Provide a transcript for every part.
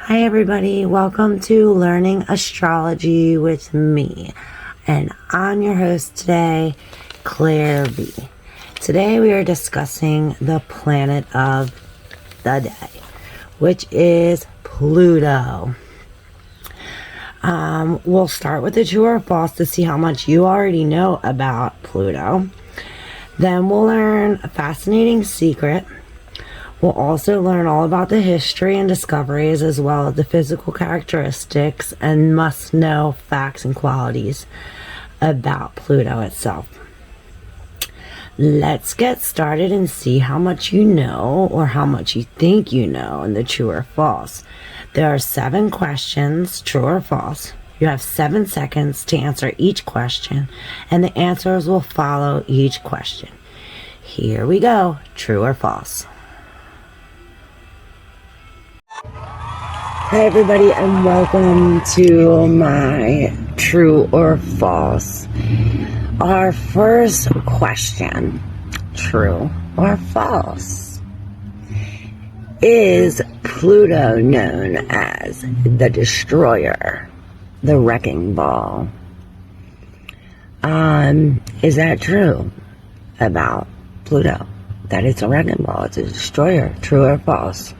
Hi everybody, welcome to Learning Astrology with me, and I'm your host today, ClairV. Today we are discussing the planet of the day, which is Pluto. We'll start with the true or false to see how much you already know about Pluto. Then we'll learn a fascinating secret. We'll also learn all about the history and discoveries, as well as the physical characteristics and must-know facts and qualities about Pluto itself. Let's get started and see how much you know, or how much you think you know, in the true or false. There are 7 questions, true or false. You have 7 seconds to answer each question, and the answers will follow each question. Here we go, true or false. Hi everybody, and welcome to my true or false. Our first question, true or false. Is Pluto known as the destroyer, the wrecking ball? Is that true about Pluto? That it's a wrecking ball, it's a destroyer, true or false?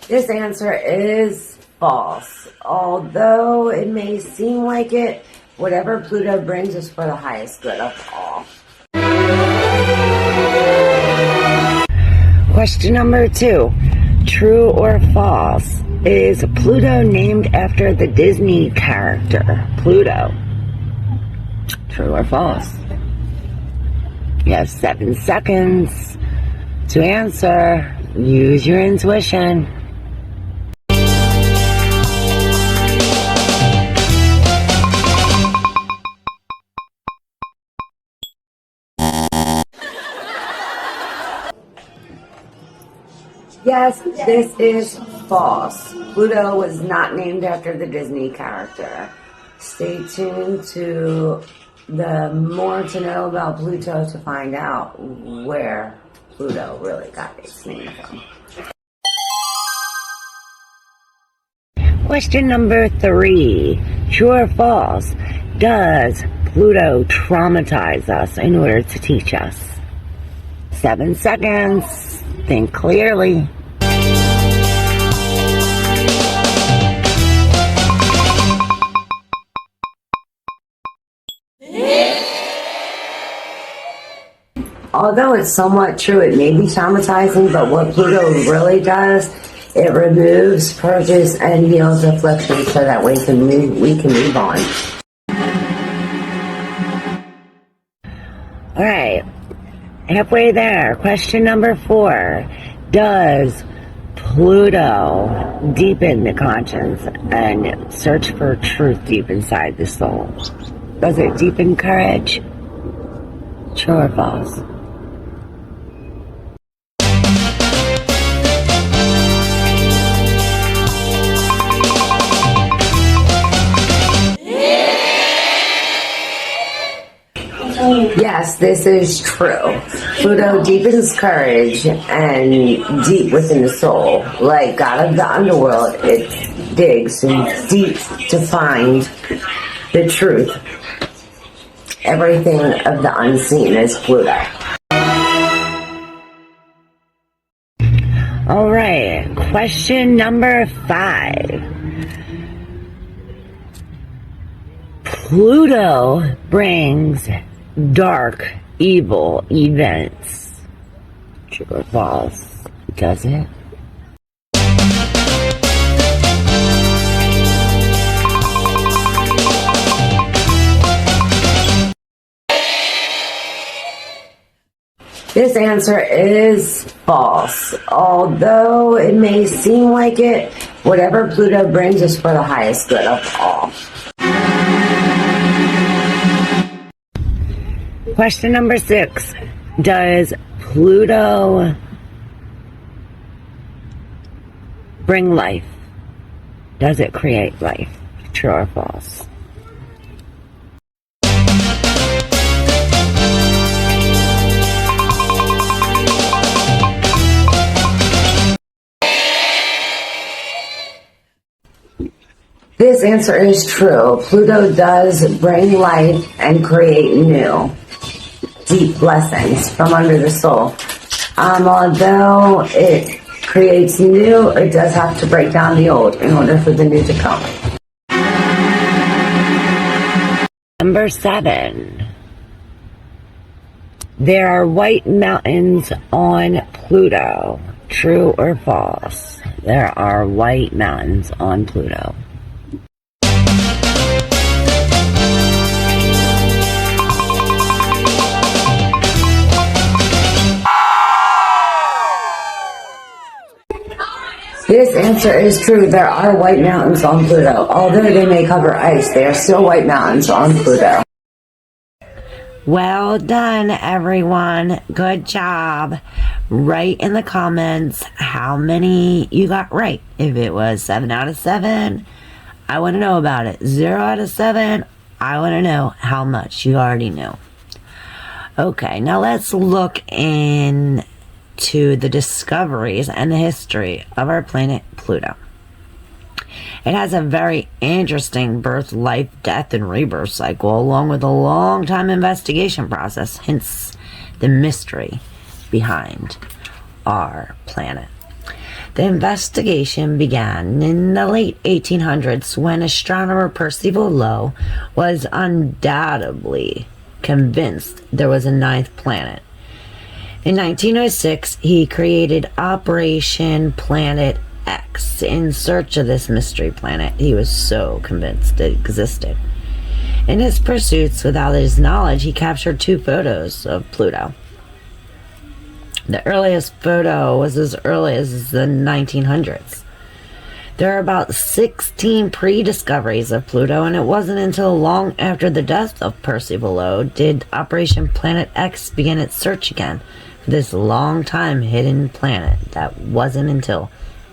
This answer is false. Although it may seem like it, whatever Pluto brings is for the highest good of all. Question number 2. True or false? Is Pluto named after the Disney character Pluto? True or false? You have 7 seconds to answer. Use your intuition. Yes, this is false. Pluto was not named after the Disney character. Stay tuned to the more to know about Pluto to find out where Pluto really got its name from. Question number 3. True or false? Does Pluto traumatize us in order to teach us? 7 seconds. Think clearly. Although it's somewhat true, it may be traumatizing, but what Pluto really does, it removes, purges, and heals affliction so that we can move on. Alright, halfway there. Question number 4. Does Pluto deepen the conscience and search for truth deep inside the soul? Does it deepen courage? True or false? Yes, this is true. Pluto deepens courage and deep within the soul. Like God of the underworld, it digs deep to find the truth. Everything of the unseen is Pluto. Alright, question number 5. Pluto brings dark, evil events. True or false? Does it? This answer is false. Although it may seem like it, whatever Pluto brings is for the highest good of all. Question number 6. Does Pluto bring life? Does it create life? True or false? This answer is true. Pluto does bring light and create new, deep blessings from under the soul. Although it creates new, it does have to break down the old in order for the new to come. Number 7. There are white mountains on Pluto. True or false? There are white mountains on Pluto. This answer is true. There are white mountains on Pluto. Although they may cover ice, they are still white mountains on Pluto. Well done, everyone. Good job. Write in the comments how many you got right. If it was 7 out of 7, I want to know about it. 0 out of 7, I want to know how much you already knew. Okay, now let's look into the discoveries and the history of our planet Pluto. It has a very interesting birth, life, death, and rebirth cycle, along with a long time investigation process, hence the mystery behind our planet. The investigation began in the late 1800s when astronomer Percival Lowell was undoubtedly convinced there was a 9th planet. In 1906, he created Operation Planet X in search of this mystery planet. He was so convinced it existed. In his pursuits, without his knowledge, he captured 2 photos of Pluto. The earliest photo was as early as the 1900s. There are about 16 pre-discoveries of Pluto, and it wasn't until long after the death of Percival Lowell did Operation Planet X begin its search again for this long time hidden planet. That wasn't until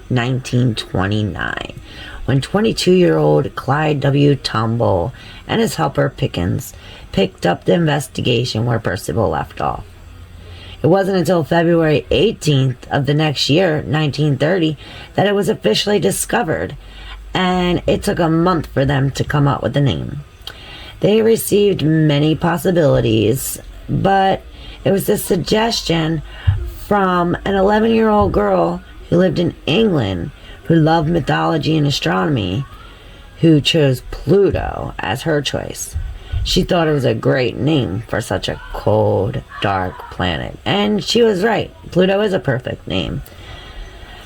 1929, when 22-year-old Clyde W. Tombaugh and his helper Pickens picked up the investigation where Percival left off. It wasn't until February 18th of the next year, 1930, that it was officially discovered, and it took a month for them to come up with a name. They received many possibilities, but it was the suggestion from an 11-year-old girl who lived in England, who loved mythology and astronomy, who chose Pluto as her choice. She thought it was a great name for such a cold, dark planet. And she was right. Pluto is a perfect name.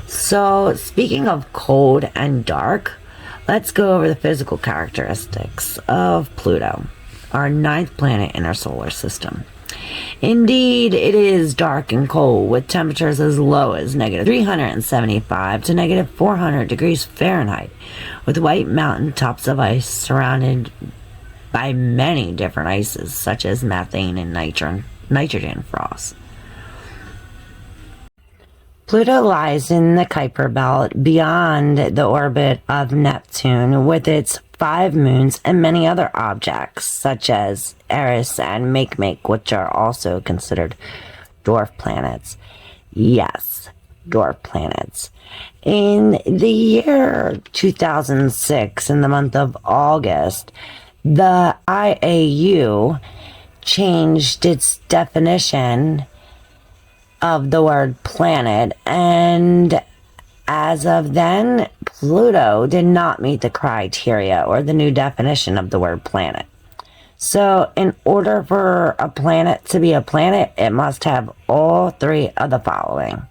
So, speaking of cold and dark, let's go over the physical characteristics of Pluto, our 9th planet in our solar system. Indeed, it is dark and cold, with temperatures as low as negative 375 to negative 400 degrees Fahrenheit, with white mountain tops of ice surrounded by many different ices, such as methane and nitrogen frost. Pluto lies in the Kuiper Belt beyond the orbit of Neptune, with its 5 moons and many other objects, such as Eris and Makemake, which are also considered dwarf planets. Yes, dwarf planets. In the year 2006, in the month of August, the IAU changed its definition of the word planet, and as of then, Pluto did not meet the criteria or the new definition of the word planet. So, in order for a planet to be a planet, it must have all 3 of the following.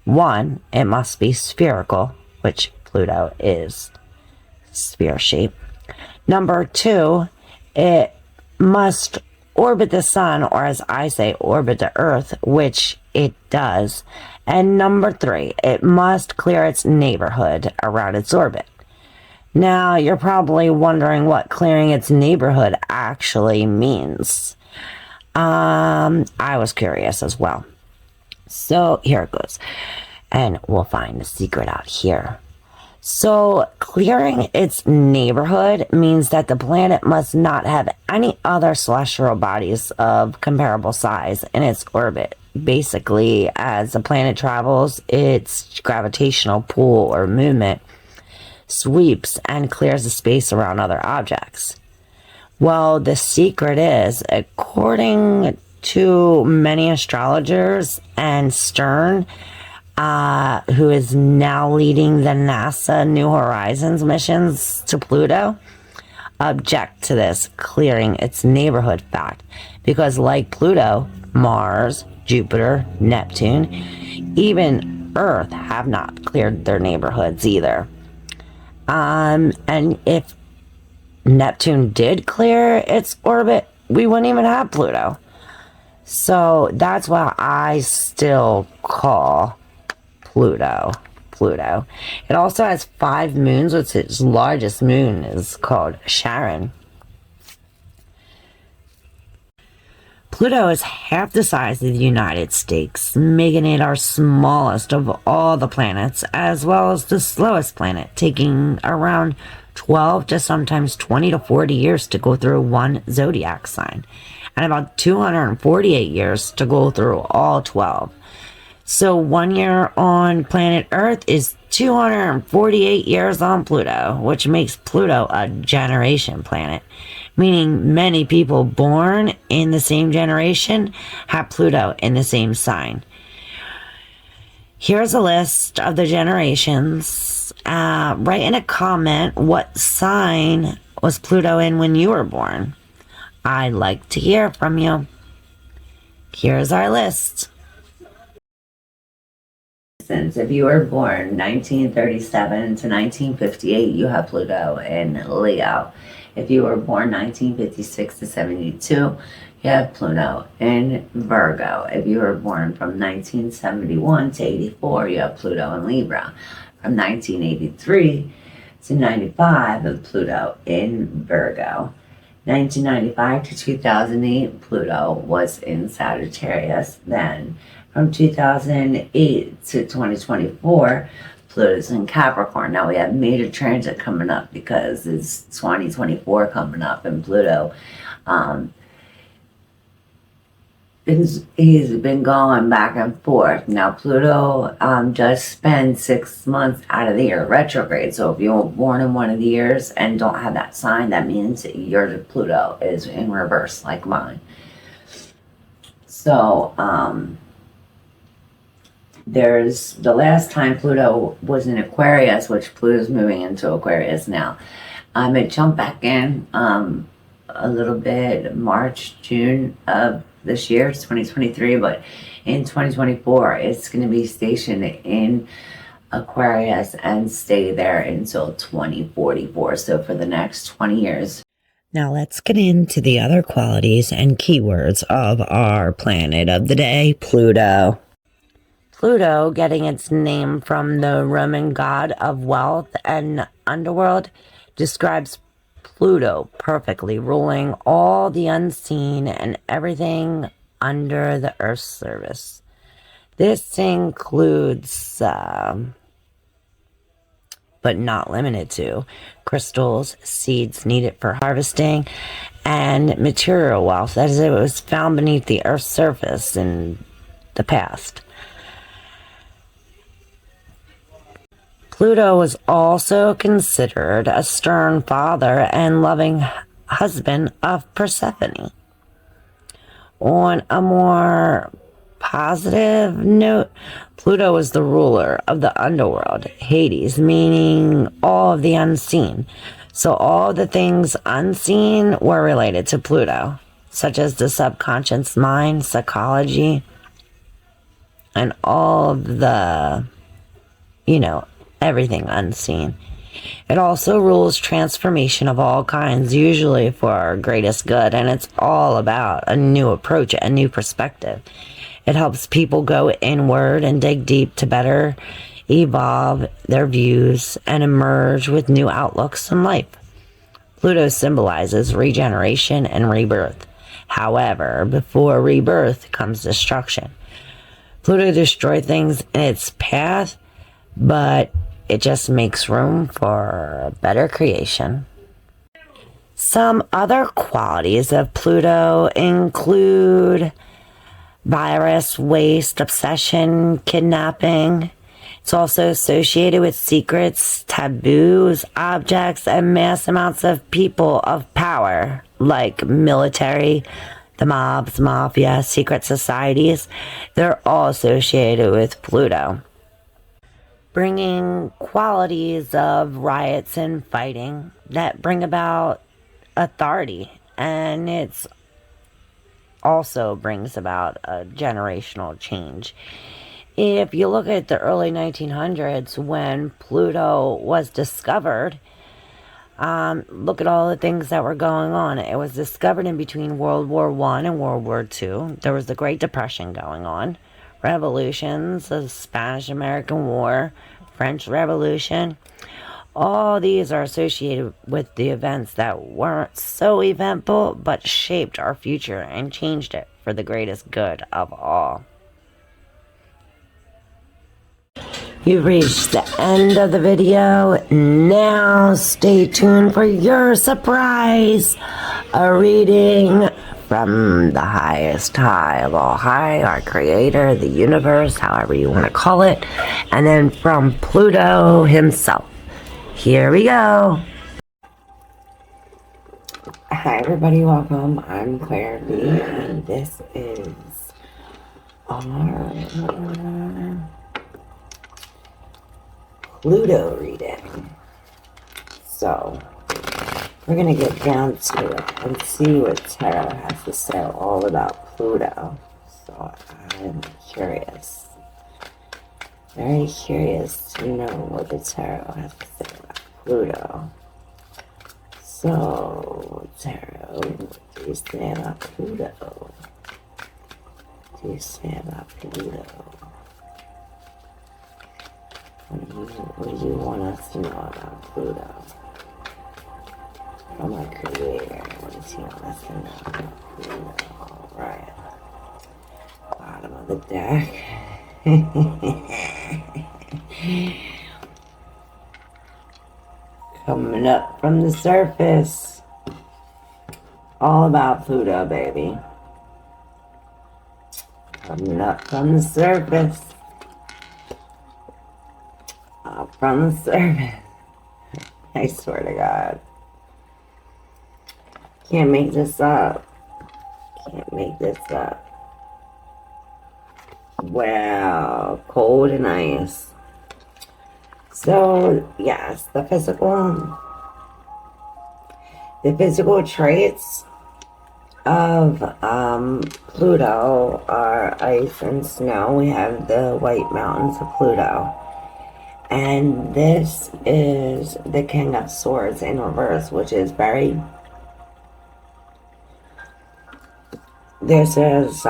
1, it must be spherical, which Pluto is sphere-shaped. Number 2, it must orbit the sun, or as I say, orbit the earth, which it does. And number 3, it must clear its neighborhood around its orbit. Now, you're probably wondering what clearing its neighborhood actually means. I was curious as well. So, here it goes. And we'll find the secret out here. So, clearing its neighborhood means that the planet must not have any other celestial bodies of comparable size in its orbit. Basically, as the planet travels, its gravitational pull or movement sweeps and clears the space around other objects. Well, the secret is, according to many astrologers and Stern, who is now leading the NASA New Horizons missions to Pluto, object to this clearing its neighborhood fact, because like Pluto, Mars, Jupiter, Neptune, even Earth have not cleared their neighborhoods either. And if Neptune did clear its orbit, we wouldn't even have Pluto. So that's why I still call Pluto. It also has 5 moons, which its largest moon is called Charon. Pluto is half the size of the United States, making it our smallest of all the planets, as well as the slowest planet, taking around 12 to sometimes 20 to 40 years to go through one zodiac sign, and about 248 years to go through all 12. So 1 year on planet Earth is 248 years on Pluto, which makes Pluto a generation planet, meaning many people born in the same generation have Pluto in the same sign. Here's a list of the generations. Write in a comment what sign was Pluto in when you were born. I'd like to hear from you. Here's our list. Since if you were born 1937 to 1958, you have Pluto in Leo. If you were born 1956 to 72, you have Pluto in Virgo. If you were born from 1971 to 84, you have Pluto in Libra. From 1983 to 95, of Pluto in Virgo. 1995 to 2008, Pluto was in Sagittarius. Then from 2008 to 2024, Pluto's in Capricorn. Now we have major transit coming up because it's 2024 coming up, and Pluto he's been going back and forth. Now Pluto does spend 6 months out of the year retrograde. So if you were born in one of the years and don't have that sign, that means your Pluto is in reverse, like mine. So there's the last time Pluto was in Aquarius, which Pluto's moving into Aquarius now. It jumped back in a little bit March, June of this year. It's 2023, but in 2024 it's going to be stationed in Aquarius and stay there until 2044, so for the next 20 years. Now let's get into the other qualities and keywords of our planet of the day, Pluto. Pluto, getting its name from the Roman god of wealth and underworld, describes Pluto perfectly, ruling all the unseen and everything under the Earth's surface. This includes, but not limited to, crystals, seeds needed for harvesting, and material wealth, as it was found beneath the Earth's surface in the past. Pluto was also considered a stern father and loving husband of Persephone. On a more positive note, Pluto was the ruler of the underworld, Hades, meaning all of the unseen. So all the things unseen were related to Pluto, such as the subconscious mind, psychology, and all of the, everything unseen. It also rules transformation of all kinds, usually for our greatest good, and it's all about a new approach, a new perspective. It helps people go inward and dig deep to better evolve their views and emerge with new outlooks in life. Pluto symbolizes regeneration and rebirth. However, before rebirth comes destruction. Pluto destroys things in its path, but it just makes room for better creation. Some other qualities of Pluto include virus, waste, obsession, kidnapping, It's also associated with secrets, taboos, objects, and mass amounts of people of power, like military, the mobs, mafia, secret societies. They're all associated with Pluto, bringing qualities of riots and fighting that bring about authority. And it's also brings about a generational change. If you look at the early 1900s when Pluto was discovered, look at all the things that were going on. It was discovered in between World War I and World War II. There was the Great Depression going on, revolutions, the Spanish-American War, French Revolution. All these are associated with the events that weren't so eventful, but shaped our future and changed it for the greatest good of all. You've reached the end of the video. Now stay tuned for your surprise. A reading from the highest high of all high, our creator, the universe, however you want to call it. And then from Pluto himself. Here we go. Hi everybody, welcome. I'm ClairV and this is our Pluto reading. So, we're going to get down to it and see what Tarot has to say all about Pluto. So, I'm curious. Very curious to know what the Tarot has to say about Pluto. So, Tarot, what do you say about Pluto? What do you say about Pluto? What do you want us to know about Pluto? From our creator, what does he want us to know about Pluto? Alright. Bottom of the deck. Coming up from the surface. All about Pluto, baby. Coming up from the surface. Up from the surface. I swear to God. Can't make this up. Can't make this up. Wow. Cold and ice. So, yes, the physical traits of Pluto are ice and snow. We have the White Mountains of Pluto. And this is the King of Swords in reverse, which is very... This is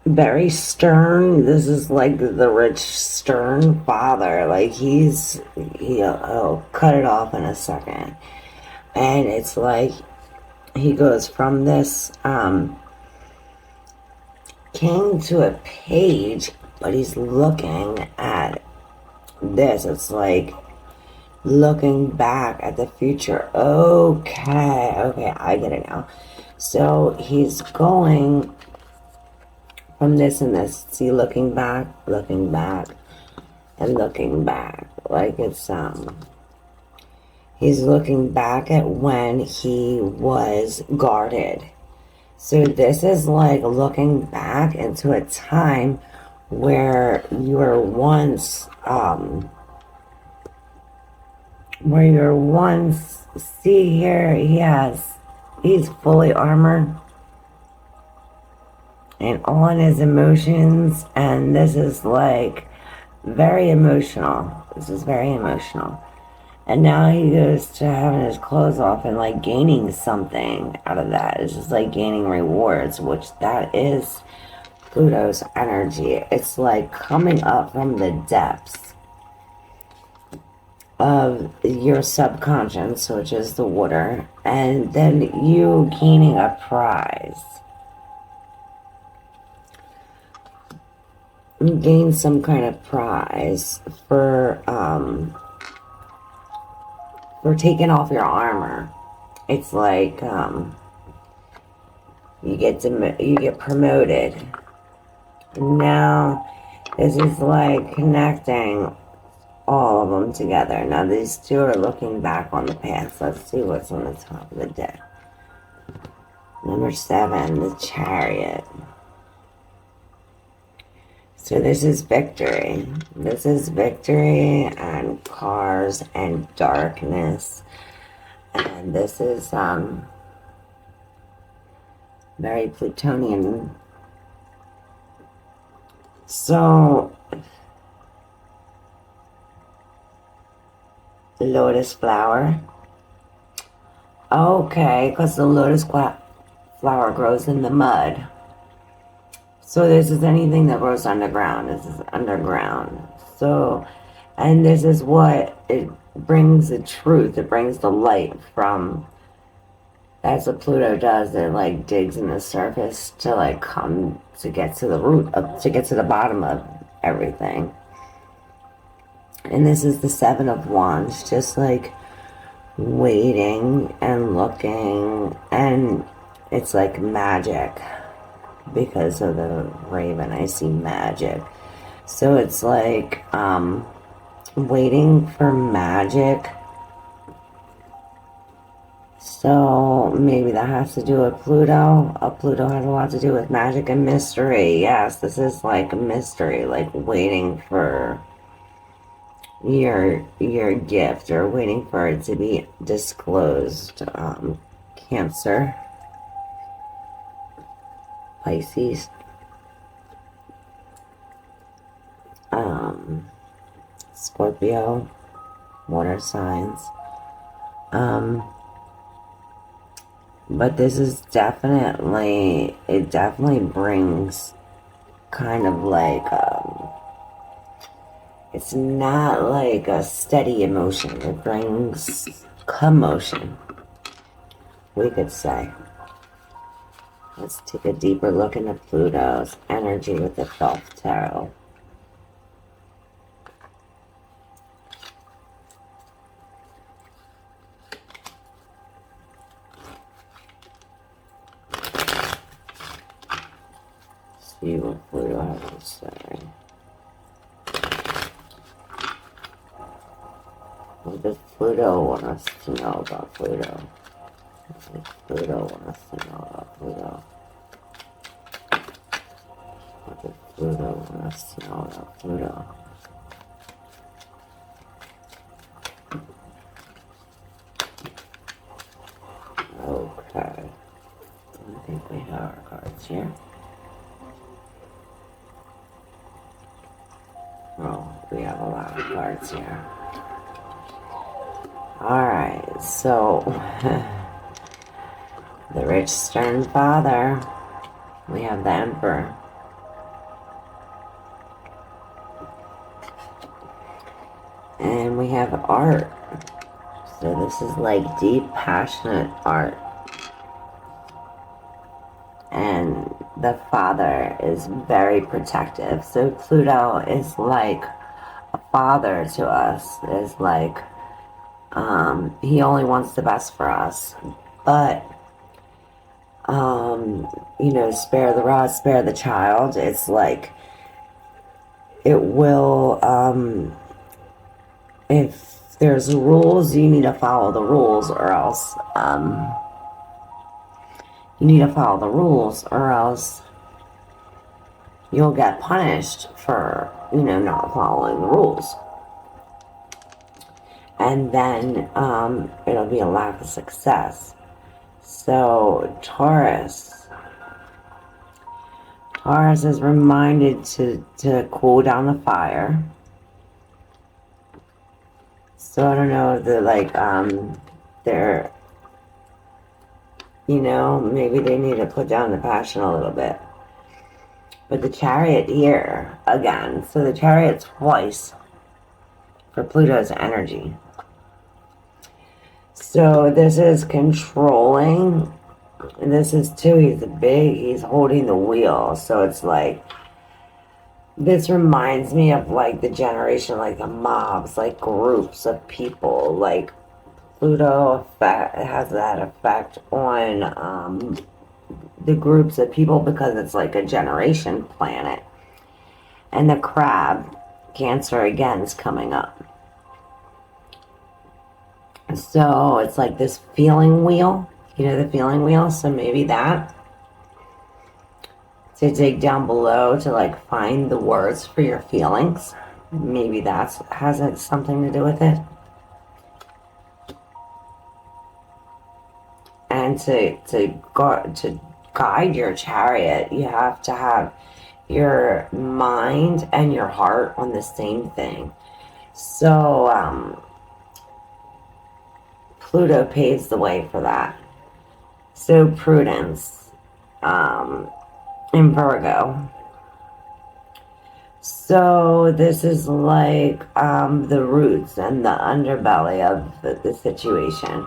very stern. This is like the rich, stern father. Like he'll cut it off in a second. And it's like he goes from this king to a page, but he's looking at this. It's like looking back at the future. Okay, I get it now. So he's going from this and this. See, looking back, and looking back. Like it's, he's looking back at when he was guarded. So this is like looking back into a time where you were once, see here, he's fully armored and on his emotions, and this is like very emotional. This is very emotional. And now he goes to having his clothes off and like gaining something out of that. It's just like gaining rewards, which that is Pluto's energy. It's like coming up from the depths of your subconscious, which is the water, and then you gaining a prize. You gain some kind of prize for taking off your armor. It's like you get promoted. Now This is like connecting all of them together. Now these two are looking back on the past. Let's see what's on the top of the deck. Number 7, the Chariot. So this is victory. This is victory and cars and darkness. And this is very Plutonian. So lotus flower. Okay, because the lotus flower grows in the mud. So this is anything that grows underground. This is underground. So, and this is what it brings, the truth. It brings the light from, that's what Pluto does. It like digs in the surface to like come to get to the root of, to get to the bottom of everything. And this is the 7 of Wands, just like waiting and looking, and it's like magic. Because of the raven, I see magic. So it's like waiting for magic. So maybe that has to do with Pluto. Pluto has a lot to do with magic and mystery. Yes, this is like a mystery, like waiting for your gift, or waiting for it to be disclosed. Cancer, Pisces, Scorpio, water signs. But this is definitely, it definitely brings kind of like, it's not like a steady emotion. It brings commotion, we could say. Let's take a deeper look into Pluto's energy with the Dwarf Tarot. See what Pluto has to say. What does Pluto want us to know about Pluto? What does Pluto want us to know about Pluto? What does Pluto want us to know about Pluto? Okay. I think we have our cards here. Oh, we have a lot of cards here. Alright, so the rich stern father. We have the Emperor. And we have art. So this is like deep, passionate art. And the father is very protective. So Pluto is like a father to us. Is like, he only wants the best for us. But, you know, spare the rod, spare the child. It's like, it will, if there's rules, you need to follow the rules, or else, you need to follow the rules, or else you'll get punished for, you know, not following the rules. And then it'll be a lack of success. So Taurus is reminded to cool down the fire. So I don't know, the like they're, you know, maybe they need to put down the passion a little bit. But the Chariot here again. So the Chariot's twice for Pluto's energy. So this is controlling. And this is too, he's holding the wheel. So it's like, this reminds me of like the generation, like the mobs, like groups of people. Like Pluto has that effect on the groups of people, because it's like a generation planet. And the crab, Cancer again, is coming up. So it's like this feeling wheel. You know the feeling wheel? So maybe that. To dig down below to like find the words for your feelings. Maybe that's has something to do with it. And to guide your chariot, you have to have your mind and your heart on the same thing. So Pluto paves the way for that. So Prudence in Virgo. So this is like the roots and the underbelly of the situation.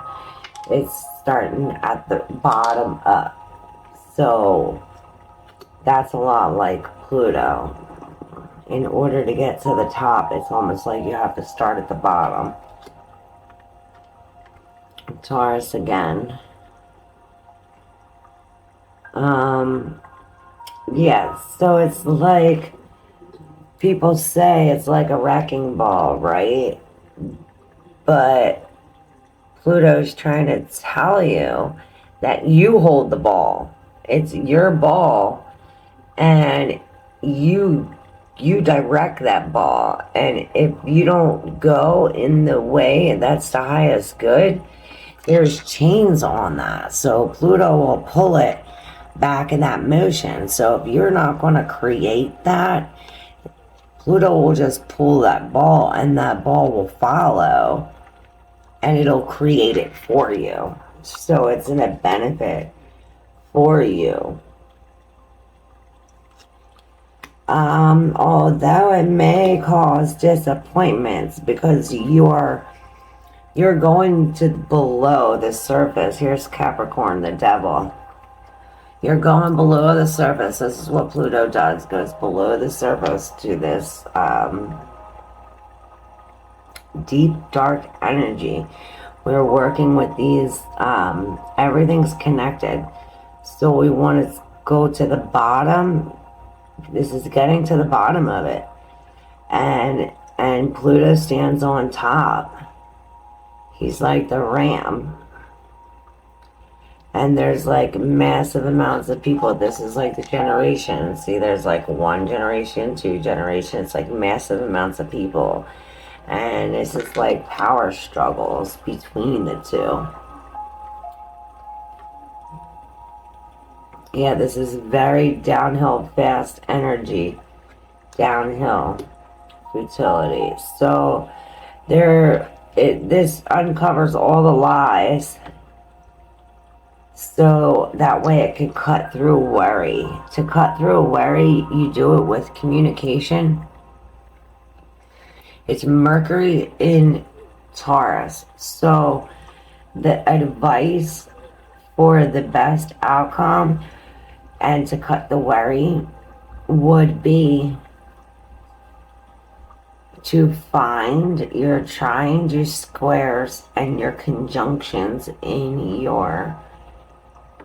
It's starting at the bottom up. So that's a lot like Pluto. In order to get to the top, it's almost like you have to start at the bottom. Taurus again. Yes, so it's like, people say it's like a wrecking ball, right? But Pluto's trying to tell you that you hold the ball. It's your ball, and you direct that ball. And if you don't go in the way that's the highest good, there's chains on that. So Pluto will pull it back in that motion. So if you're not going to create that, Pluto will just pull that ball, and that ball will follow, and it'll create it for you. So it's in a benefit for you. Although it may cause disappointments because you're going to below the surface. Here's Capricorn, the devil. You're going below the surface. This is what Pluto does. Goes below the surface to this deep, dark energy. We're working with these, everything's connected. So we want to go to the bottom. This is getting to the bottom of it. And Pluto stands on top. He's like the ram. And there's like massive amounts of people. This is like the generation. See, there's like 1 generation, 2 generations. It's like massive amounts of people. And it's just like power struggles between the two. Yeah, this is very downhill, fast energy. Downhill futility. So this uncovers all the lies. So that way it can cut through worry. To cut through worry, you do it with communication. It's Mercury in Taurus. So the advice for the best outcome and to cut the worry would be to find your trines, your squares, and your conjunctions in your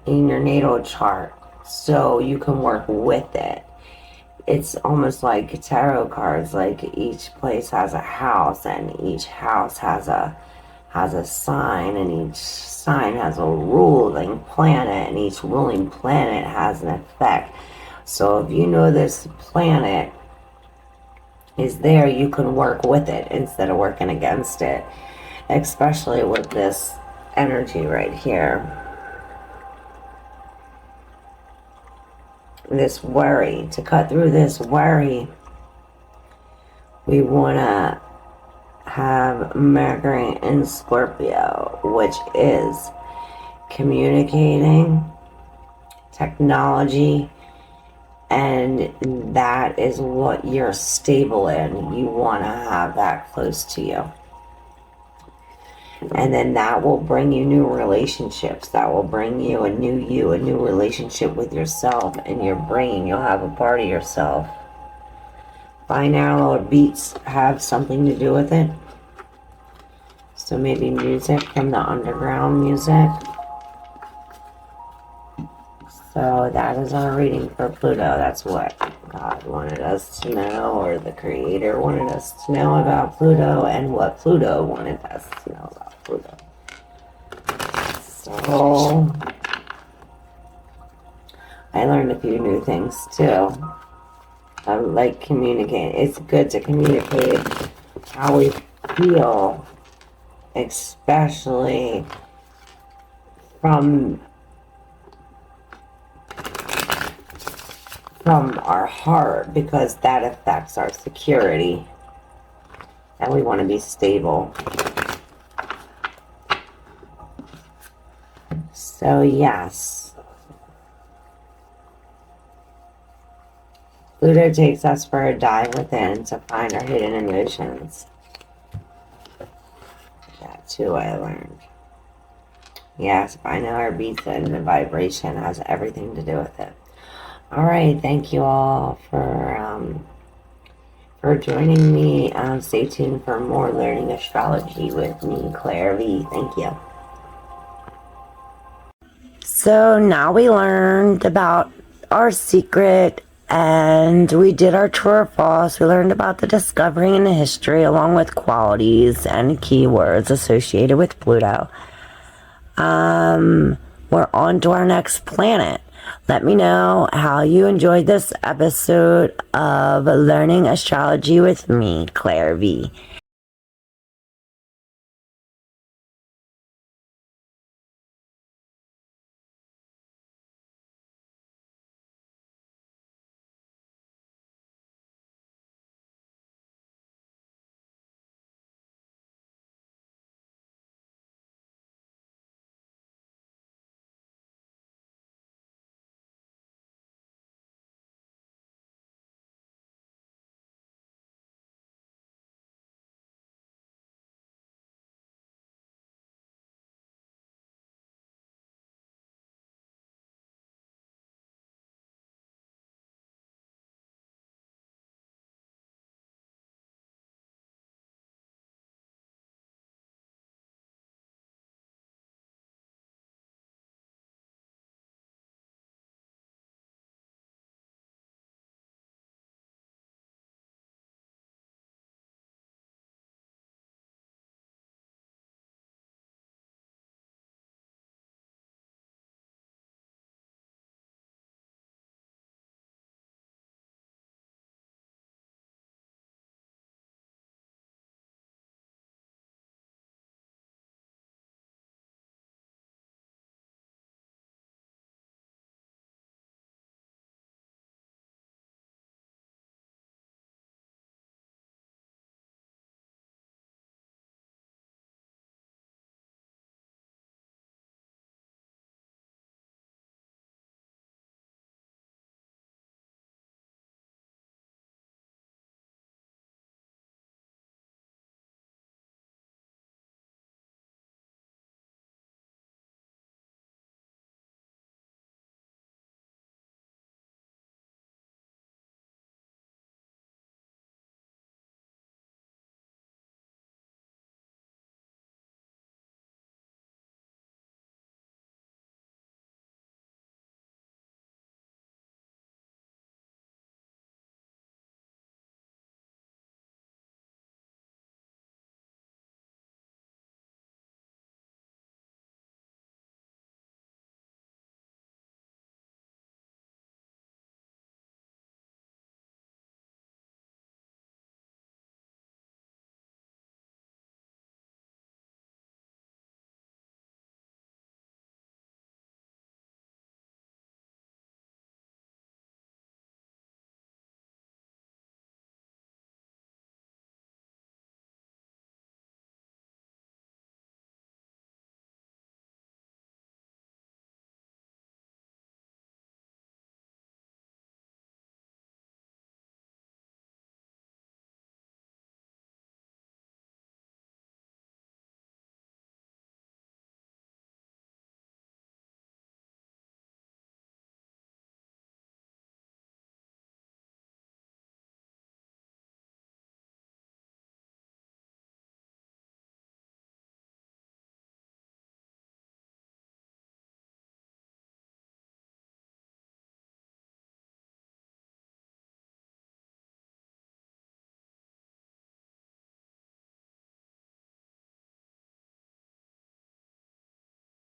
natal chart, so you can work with it. It's almost like tarot cards. Like each place has a house, and each house has a sign, and each sign has a ruling planet, and each ruling planet has an effect. So if you know this planet is there, you can work with it instead of working against it, especially with this energy right here. This worry. To cut through this worry, we want to have Mercury in Scorpio, which is communicating, technology, and that is what you're stable in. You want to have that close to you. And then that will bring you new relationships. That will bring you, a new relationship with yourself and your brain. You'll have a part of yourself. Binaural beats have something to do with it. So maybe music from the underground music. So that is our reading for Pluto. That's what God wanted us to know, or the Creator wanted us to know about Pluto, and what Pluto wanted us to know about Pluto. So I learned a few new things too. I like communicating. It's good to communicate how we feel, especially from our heart, because that affects our security, and we want to be stable. So yes, Pluto takes us for a dive within to find our hidden emotions. That too I learned. Yes, find our beats, and the vibration has everything to do with it. Alright, thank you all for joining me. Stay tuned for more learning astrology with me, ClairV. Thank you. So now we learned about our secret, and we did our true or false. We learned about the discovering and the history, along with qualities and keywords associated with Pluto. We're on to our next planet. Let me know how you enjoyed this episode of Learning Astrology with me, ClairV.